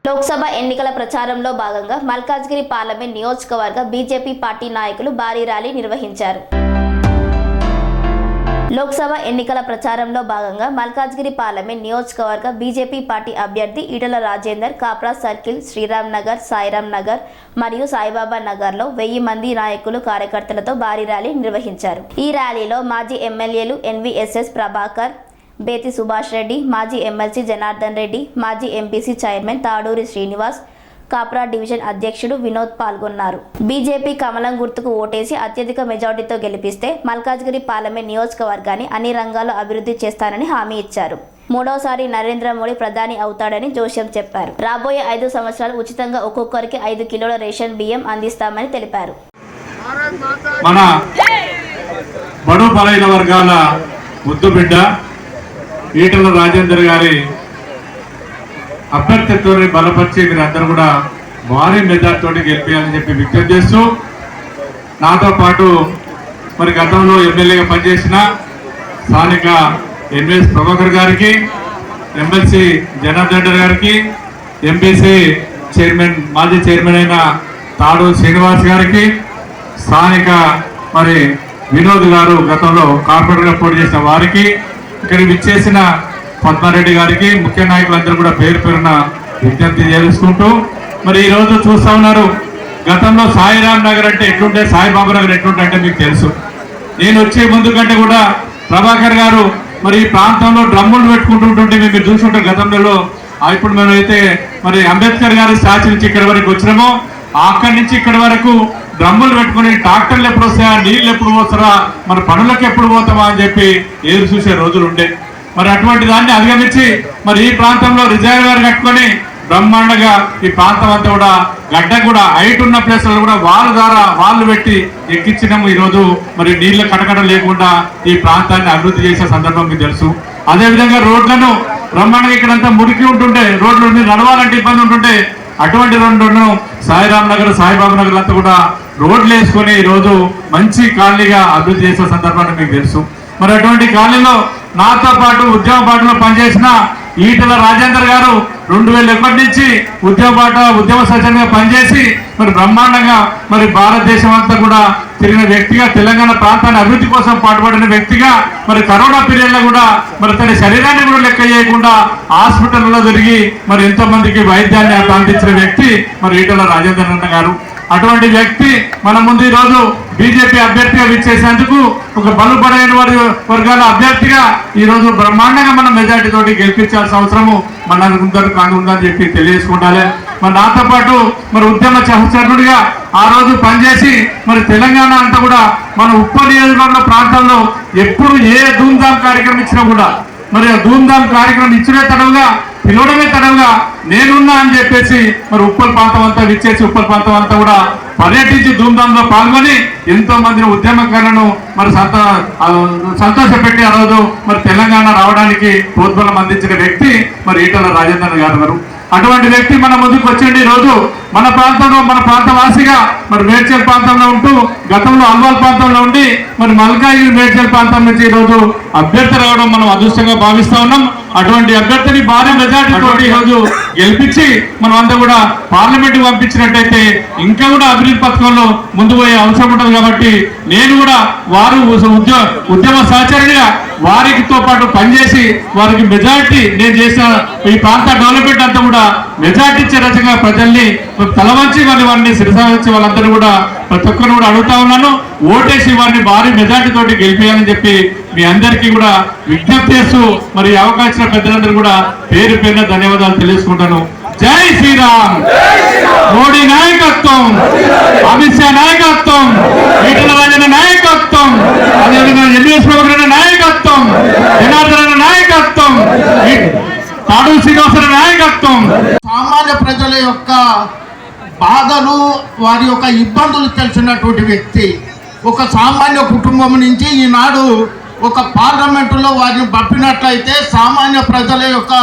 లోక్సభ ఎన్నికల ప్రచారంలో భాగంగా మల్కాజ్గిరి పార్లమెంట్ నియోజకవర్గ బీజేపీ పార్టీ నాయకులు భారీ ర్యాలీ నిర్వహించారు. లోక్సభ ఎన్నికల ప్రచారంలో భాగంగా మల్కాజ్గిరి పార్లమెంట్ నియోజకవర్గ బీజేపీ పార్టీ అభ్యర్థి ఈటల రాజేందర్ కాప్రా సర్కిల్, శ్రీరామ్ నగర్, సాయిరామ్ నగర్ మరియు సాయిబాబా నగర్లో 1000 మంది నాయకులు కార్యకర్తలతో భారీ ర్యాలీ నిర్వహించారు. ఈ ర్యాలీలో మాజీ ఎమ్మెల్యేలు ఎన్వీఎస్ఎస్ ప్రభాకర్, బేతి సుభాష్ రెడ్డి, మాజీ ఎమ్మెల్సీ జనార్దన్ రెడ్డి, మాజీ MPC chairman Taduri Srinivas, Kapra division అధ్యక్షుడు వినోద్ పాల్గొన్నారు. బీజేపీ కమలం గుర్తుకు ఓటేసి అత్యధిక మెజార్టీతో గెలిపిస్తే మల్కాజ్గిరి పార్లమెంట్ నియోజకవర్గాన్ని అన్ని రంగాల్లో అభివృద్ధి చేస్తానని హామీ ఇచ్చారు. మూడోసారి నరేంద్ర మోడీ ప్రధాని అవుతాడని జోస్యం చెప్పారు. రాబోయే 5 సంవత్సరాలు ఉచితంగా ఒక్కొక్కరికి 5 కిలోల రేషన్ బియ్యం అందిస్తామని తెలిపారు. మన బడు బలైన వర్గాల ముద్దుబిడ్డ ఈటల రాజేందర్ గారి అభ్యర్థిత్వాన్ని బలపరిచి మీరందరూ కూడా భారీ మెజార్టీతో గెలిపించాలని చెప్పి విజ్ఞప్తి చేస్తూ, నాతో పాటు మరి గతంలో ఎమ్మెల్యేగా పనిచేసిన స్థానిక ఎంఎస్ ప్రభాకర్ గారికి, ఎమ్మెల్సీ జనార్దన్ రెడ్డి గారికి, ఎంపీసీ చైర్మన్ మాజీ చైర్మన్ అయిన తాడూరి శ్రీనివాస్ గారికి, స్థానిక మరి వినోద్ గారు గతంలో కార్పొరేటర్గా పోటీ చేసిన వారికి, ఇక్కడికి విచ్చేసిన పద్మారెడ్డి గారికి, ముఖ్య నాయకులందరూ కూడా పేరు పేరున విజ్ఞప్తి చేసుకుంటూ, మరి ఈరోజు చూస్తా ఉన్నారు, గతంలో సాయిరామ్ నగర్ అంటే ఎట్లుంటే, సాయిబాబా నగర్ ఎట్లుంటే అంటే మీకు తెలుసు. నేను వచ్చే ముందు కంటే కూడా ప్రభాకర్ గారు మరి ఈ ప్రాంతంలో డ్రమ్ములు పెట్టుకుంటుంటే మీరు చూసుకుంటారు. గతంలో ఇప్పుడు మనం అయితే మరి అంబేద్కర్ గారి స్టాచ్యూ నుంచి ఇక్కడ వరకు వచ్చినామో, అక్కడి నుంచి ఇక్కడ వరకు డ్రమ్ములు పెట్టుకుని ట్రాక్టర్లు ఎప్పుడు వస్తాయా, నీళ్ళు ఎప్పుడు పోస్తారా, మన పనులకు ఎప్పుడు పోతామా అని చెప్పి ఎదురు చూసే రోజులు ఉండే. మరి అటువంటి దాన్ని అధిగమించి మరి ఈ ప్రాంతంలో రిజర్వాయర్ కట్టుకొని బ్రహ్మాండంగా ఈ ప్రాంతం అంతా కూడా గడ్డ కూడా హైట్ ఉన్న ప్లేస్లలో కూడా వాళ్ళు పెట్టి ఎక్కించినాము. ఈరోజు మరి నీళ్ళ కటకట లేకుండా ఈ ప్రాంతాన్ని అభివృద్ధి చేసే సందర్భం మీకు తెలుసు. అదేవిధంగా రోడ్లను బ్రహ్మాండంగా ఇక్కడంతా మురికి ఉంటుంటే, రోడ్లు నడవాలంటే ఇబ్బంది ఉంటుంటే, అటువంటి రోడ్లను సాయిరామ్ నగర్, సాయిబాబా నగర్ అంతా కూడా రోడ్లు వేసుకొని ఈరోజు మంచి కాలనీగా అభివృద్ధి చేసే సందర్భాన్ని మీకు తెలుసు. మరి అటువంటి కాలనీలో నాతో పాటు ఉద్యమ పార్టీలో పనిచేసిన ఈటల రాజేందర్ గారు 2001 నుంచి ఉద్యమ సచివంగా పనిచేసి మరి బ్రహ్మాండంగా మరి భారతదేశం అంతా కూడా తిరిగిన వ్యక్తిగా, తెలంగాణ ప్రాంతాన్ని అభివృద్ధి కోసం పాటుపడిన వ్యక్తిగా, మరి కరోనా పీరియడ్లో కూడా మరి తన శరీరాన్ని కూడా లెక్క చేయకుండా హాస్పిటల్లో తిరిగి మరి ఎంతో మందికి వైద్యాన్ని అందించిన వ్యక్తి మరి ఈటల రాజేందర్ అన్న గారు. అటువంటి వ్యక్తి మన ముందు ఈరోజు బీజేపీ అభ్యర్థిగా విచ్చేసేందుకు ఒక బలపడైన వర్గాల అభ్యర్థిగా ఈరోజు బ్రహ్మాండంగా మనం మెజార్టీ తోటి గెలిపించాల్సిన అవసరము మనందరూ ఉందని చెప్పి తెలియజేసుకుంటాలి. మరి నాతో పాటు మరి ఉద్యమ సహచరుడిగా ఆ రోజు పనిచేసి మరి తెలంగాణ అంతా కూడా మన ఉప్పల్ నియోజకవర్గ ప్రాంతంలో ఎప్పుడు ఏ ధూమ్ధామ్ కార్యక్రమం ఇచ్చినా కూడా మరి ఆ ధూమ్ధామ్ కార్యక్రమం ఇచ్చినే తడవుగా, పిలవడమే తడవుగా నేనున్నా అని చెప్పేసి మరి ఉప్పల్ ప్రాంతం అంతా విచ్చేసి ఉప్పల్ ప్రాంతం అంతా కూడా పర్యటించి ధూమ్ధాంలో పాల్గొని ఎంతో మందిని ఉద్యమకారులను మరి సంతోషపెట్టి ఆ రోజు మరి తెలంగాణ రావడానికి ప్రోద్బలం అందించిన వ్యక్తి మరి ఈటల రాజేందర్ గారు. అటువంటి వ్యక్తి మన ముందుకు వచ్చింది. ఈరోజు మన ప్రాంతంలో, మన ప్రాంతవాసిగా మరి మేడ్చల్ ప్రాంతంలో ఉంటూ గతంలో అల్వాల్ ప్రాంతంలో ఉండి మరి మల్కాజ్గిరి మేడ్చల్ ప్రాంతం నుంచి ఈరోజు అభ్యర్థి రావడం మనం అదృష్టంగా భావిస్తా ఉన్నాం. అటువంటి అభ్యర్థిని భారీ మెజార్టీతో ఈరోజు గెలిపించి మనం అంతా కూడా పార్లమెంట్ పంపించినట్టయితే ఇంకా కూడా అభివృద్ధి పథకంలో ముందు పోయే అవసరం ఉంటుంది. కాబట్టి నేను కూడా వారు ఉద్యమ సహచరుడిగా వారితో పాటు పనిచేసి వారికి మెజార్టీ నేను చేసిన ఈ ప్రాంత డెవలప్మెంట్ అంతా కూడా మెజార్టీ ఇచ్చే రకంగా ప్రజల్ని తలవంచి వారిని శిరసాచి వాళ్ళందరూ కూడా ప్రతి ఒక్కరు కూడా అడుగుతా ఉన్నాను. ఓటేసి వారిని భారీ మెజార్టీ తోటి గెలిపేయాలని చెప్పి మీ అందరికీ కూడా విజ్ఞప్తి చేస్తూ మరి అవకాశం పెద్దలందరూ కూడా పేరు పేరున ధన్యవాదాలు తెలియజేసుకుంటాను. జై శ్రీరామ్. మోడీ నాయకత్వం, అమిత్ షా నాయకత్వం, ఈటల రాజేందర్ నాయకత్వం, అదేవిధంగా ఎంఎస్ ప్రభాకర్ నాయకత్వం, జనార్దన్ నాయకత్వం, తాడూరి శ్రీనివాస నాయకత్వం. సామాన్య ప్రజల యొక్క బాధలు, వారి యొక్క ఇబ్బందులు తెలిసినటువంటి వ్యక్తి. ఒక సామాన్య కుటుంబం నుంచి ఈనాడు ఒక పార్లమెంటులో వారిని పంపినట్లయితే సామాన్య ప్రజల యొక్క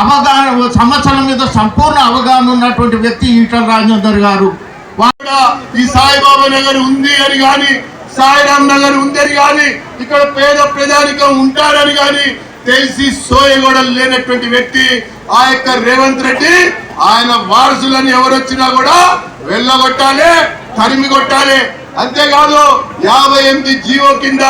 అవగాహన, సమస్యల మీద సంపూర్ణ అవగాహన ఉన్నటువంటి వ్యక్తి ఈటల రాజేందర్ గారు. ఈ సాయిబాబా నగర్ ఉంది అని కానీ, సాయిరామ్ నగర్ ఉందని కానీ, ఇక్కడ పేద ప్రజానికం ఉంటారని కానీ తెలిసి సోయ కూడా లేనటువంటి వ్యక్తి ఆ యొక్క రేవంత్ రెడ్డి. ఆయన వారసులను ఎవరొచ్చినా కూడా వెళ్ళగొట్టాలి, తరిమి కొట్టాలి. అంతేకాదు 58 జీవో కింద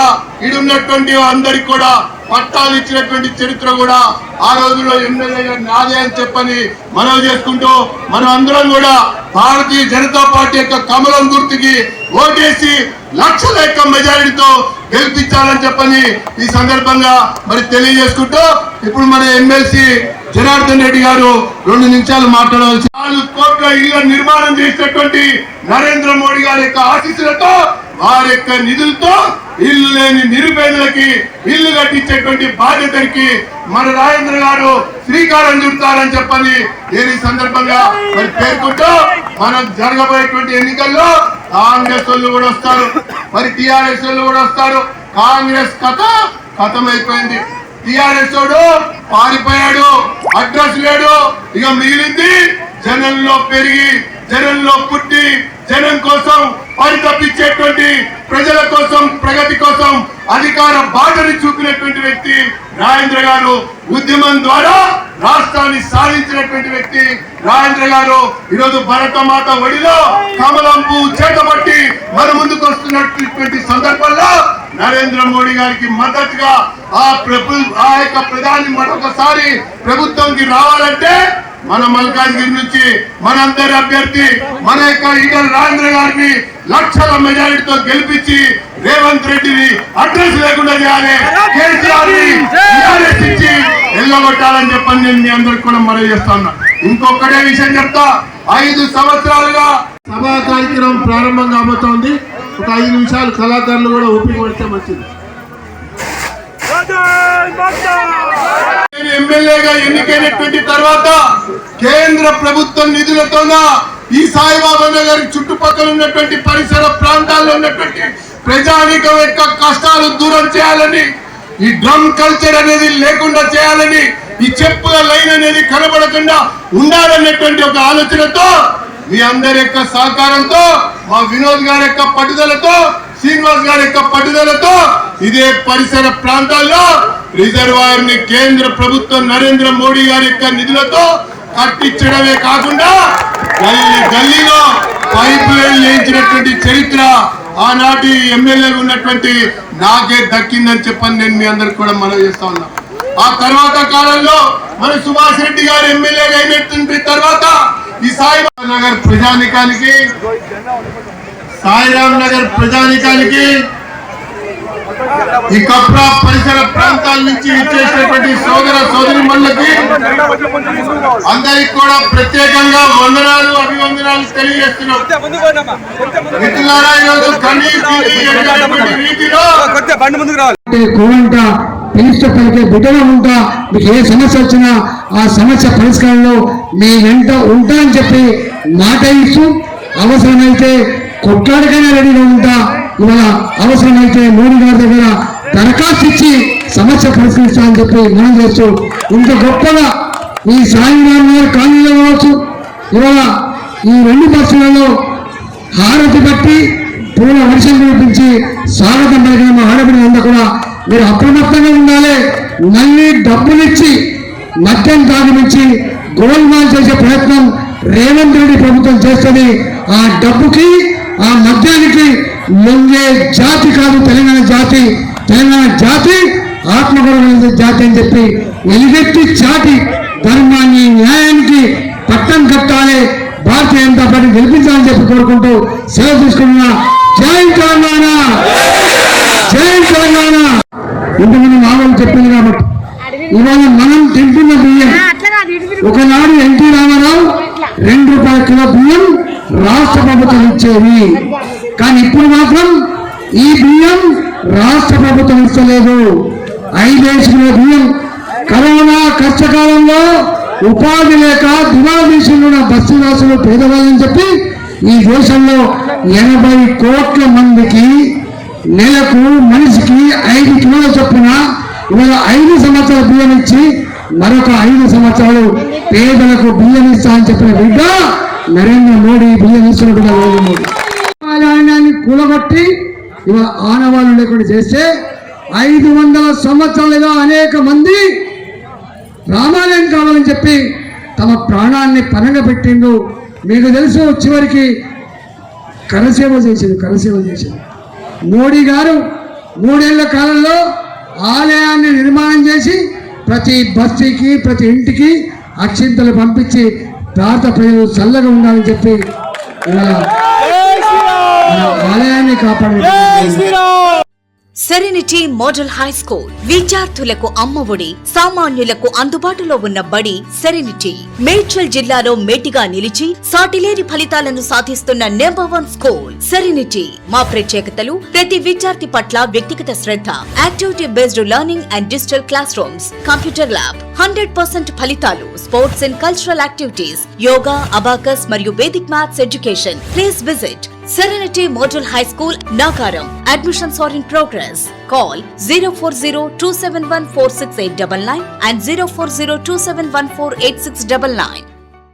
ఇడున్నటువంటి అందరికి కూడా పట్టాలు ఇచ్చినటువంటి చరిత్ర కూడా ఆ రోజుల్లో ఎమ్మెల్యేగా నాదే అని చెప్పని మనవి చేసుకుంటూ మనం అందరం కూడా భారతీయ జనతా పార్టీ యొక్క కమలం గుర్తుకి ఓటేసి లక్షల యొక్క మెజారిటీతో గెలిపించాలని చెప్పని ఈ సందర్భంగా మరి తెలియజేసుకుంటూ ఇప్పుడు మన ఎమ్మెల్సీ జనార్దన్ రెడ్డి గారు 2 నిమిషాలు మాట్లాడవలసి. 4 కోట్ల ఇళ్ల నిర్మాణం చేసినటువంటి నరేంద్ర మోడీ గారి యొక్క ఆశీస్సులతో వారి యొక్క నిధులతో ఇల్లు లేని నిరుపేదలకి ఇల్లు కట్టించేటువంటి బాధ్యతకి మన రాజేంద్ర గారు శ్రీకారం చుడతారని చెప్పని నేను ఈ సందర్భంగా మరి పేర్కొంటూ మనం జరగబోయేటువంటి ఎన్నికల్లో కాంగ్రెస్ వాళ్ళు కూడా వస్తారు, మరి టిఆర్ఎస్ వాళ్ళు కూడా వస్తారు. కాంగ్రెస్ కథం అయిపోయింది. టిఆర్ఎస్ వాడు పారిపోయాడు, అడ్రస్ లేడు. ఇక మిగిలింది జనంలో పెరిగి జనంలో పుట్టి జనం కోసం పరితపించేటువంటి, ప్రజల కోసం ప్రగతి కోసం అధికార బాటని చూపినటువంటి వ్యక్తి రాజేంద్ర గారు. ఉద్యమం ద్వారా రాష్ట్రాన్ని సాధించినటువంటి వ్యక్తి రాజేంద్ర గారు. ఈరోజు భరతమాత ఒడిలో కమలం పువ్వు చేతబట్టి మన ముందుకు వస్తున్నటువంటి సందర్భంలో నరేంద్ర మోడీ గారికి మద్దతుగా ఆ యొక్క ప్రధాని మరొకసారి ప్రభుత్వంకి రావాలంటే మన మల్కాజ్గిరి నుంచి మనందరి అభ్యర్థి మన యొక్క ఈటల రాజేంద్ర గారిని లక్షల మెజారిటీతో గెలిపించి రేవంత్ రెడ్డిని అడ్రస్ లేకుండా చేయాలి, కేసీఆర్ ని ఇచ్చి ఎల్లగొట్టాలని చెప్పని నేను మీ అందరికి కూడా మనవి చేస్తున్నా. ఇంకొకటే విషయం చెప్తా. 5 సంవత్సరాలుగా సభా కార్యక్రమం ప్రారంభం కాబోతోంది. ఒక 5 నిమిషాలు కళాకారులు కూడా ఓపిక పడితే మంచిది. ఎమ్మెల్యేగా ఎన్నికైనటువంటి తర్వాత కేంద్ర ప్రభుత్వం నిధులతోన ఈ సాయిబాబా నగర్ చుట్టుపక్కల ఉన్నటువంటి పరిసర ప్రాంతాల్లో ఉన్నటువంటి ప్రజానీకం యొక్క కష్టాలు దూరం చేయాలని, ఈ డ్రమ్ కల్చర్ అనేది లేకుండా చేయాలని, ఈ చెప్పుల లైన్ అనేది కనబడకుండా ఉండాలనేటువంటి ఒక ఆలోచనతో మీ అందరి యొక్క సహకారంతో, మా వినోద్ గారి యొక్క పట్టుదలతో, శ్రీనివాస్ గారి యొక్క పట్టుదలతో ఇదే పరిసర ప్రాంతాల్లో రిజర్వాయర్ ని కేంద్ర ప్రభుత్వం నరేంద్ర మోడీ గారి యొక్క నిధులతో కట్టించడమే కాకుండా గల్లీ గల్లీలో పైప్ లైన్ వేయించినటువంటి చరిత్ర ఆనాటి ఎమ్మెల్యేగా ఉన్నటువంటి నాకే దక్కిందని చెప్పని నేను మీ అందరికి కూడా మనవి చేస్తా ఉన్నా. ఆ తర్వాత కాలంలో మన సుభాష్ రెడ్డి గారు ఎమ్మెల్యేగా అయినటువంటి తర్వాత ఈ సాయిబాబా నగర్ ప్రజానికానికి, సాయిరామ్ నగర్ ప్రజానికానికి, ఈ కప్రా పరిసర ప్రాంతాల నుంచి ఇచ్చేసినటువంటి సోదర సోదరీమణులకి అందరికి కూడా ప్రత్యేకంగా వందనాలు, అభివందనాలు తెలియజేస్తున్నాం. మిత్రులారా, ఈరోజు రీతిలో కోవంట పిలిస్తే పలికే బిడ్డగా ఉంటా, మీకు ఏ సమస్య వచ్చినా ఆ సమస్య పరిష్కారంలో మీ వెంట ఉంటా అని చెప్పి మాట ఇస్తూ అవసరమైతే కొట్లాడికైనా రెడీగా ఉంటా. ఇవాళ అవసరమైతే మోడీ గారి దగ్గర దరఖాస్తు ఇచ్చి సమస్య పరిష్కరిస్తా అని చెప్పి మనం చేస్తూ ఇంత గొప్పగా ఈ సాయిరామ్ గారు కాలనీలో కావచ్చు, ఇవాళ ఈ 2 బస్సులలో హారతి బట్టి పూల వర్షం కురిపించి స్వాగతం పలికిన మా ఆడపిల్ల అంతా కూడా మీరు అప్రమత్తంగా ఉండాలి. మళ్ళీ డబ్బులిచ్చి మద్యం తాగిపించి గోల్మాల్ చేసే ప్రయత్నం రేవంత్ రెడ్డి ప్రభుత్వం చేస్తుంది. ఆ డబ్బుకి ఆ మద్యానికి లొంగే జాతి కాదు తెలంగాణ జాతి. తెలంగాణ జాతి ఆత్మగౌరవ జాతి అని చెప్పి ఎలుగెత్తి చాటి ధర్మాన్ని న్యాయానికి పట్టం కట్టాలి, భారతీయ జనతా పార్టీ గెలిపించాలని చెప్పి కోరుకుంటూ సెలవు తీసుకున్నా. జై తెలంగాణ, జై తెలంగాణ. ఇంతకుముందు మామూలు చెప్పింది కాబట్టి ఇవాళ మనం తింటున్న బియ్యం, ఒకనాడు ఎన్టీ రామారావు 2 రూపాయల కిలో బియ్యం రాష్ట్ర ప్రభుత్వం ఇచ్చేది. కానీ ఇప్పుడు మాత్రం ఈ బియ్యం రాష్ట్ర ప్రభుత్వం ఇస్తలేదు. 5 కిలో బియ్యం కరోనా కష్టకాలంలో ఉపాధి లేక దివాళీసులున్న బస్తీవాసులు పేదవాళ్ళని చెప్పి ఈ దేశంలో 80 కోట్ల మందికి నెలకు మనిషికి 5 కిలోల చొప్పున ఇవాళ 5 సంవత్సరాల బియ్యం ఇచ్చి మరొక 5 సంవత్సరాలు పేదలకు బియ్యం ఇస్తా అని చెప్పిన బిడ్డ నరేంద్ర మోడీ. బియ్యం ఇస్తున్న బిడ్డ నరేంద్ర మోడీ. కూలగొట్టి ఇవాళ ఆనవాళ్ళు లేకుండా చేస్తే 500 సంవత్సరాలుగా అనేక మంది రామాలయం కావాలని చెప్పి తమ ప్రాణాన్ని పనంగా పెట్టిండ్రు. మీకు తెలుసు, చివరికి కరసేవ చేసింది. మోడీ గారు 3 ఏళ్ల కాలంలో ఆలయాన్ని నిర్మాణం చేసి ప్రతి బస్తీకి ప్రతి ఇంటికి అక్షింతలు పంపించి భారత ప్రజలు చల్లగా ఉండాలని చెప్పి మన ఆలయాన్ని కాపాడారు. సెరెనిటీ మోడల్ హై స్కూల్ విద్యార్థులకు అమ్మఒడి, సామాన్యులకు అందుబాటులో ఉన్న బడి సెరెనిటీ. మేడ్చల్ జిల్లాలో మేటిగా నిలిచి సాటిలేని ఫలితాలను సాధిస్తున్న నంబర్ 1 స్కూల్ సెరెనిటీ. మా ప్రత్యేకతలు: ప్రతి విద్యార్థి పట్ల వ్యక్తిగత శ్రద్ధ, activity based learning and digital classrooms, computer lab, 100% ఫలితాలు, sports and cultural activities, yoga, abacus మరియు Vedic maths education. Please visit Serenity Model High School, Nagaram. Admissions are in progress. Call 040-271-46899 and 040-271-48699.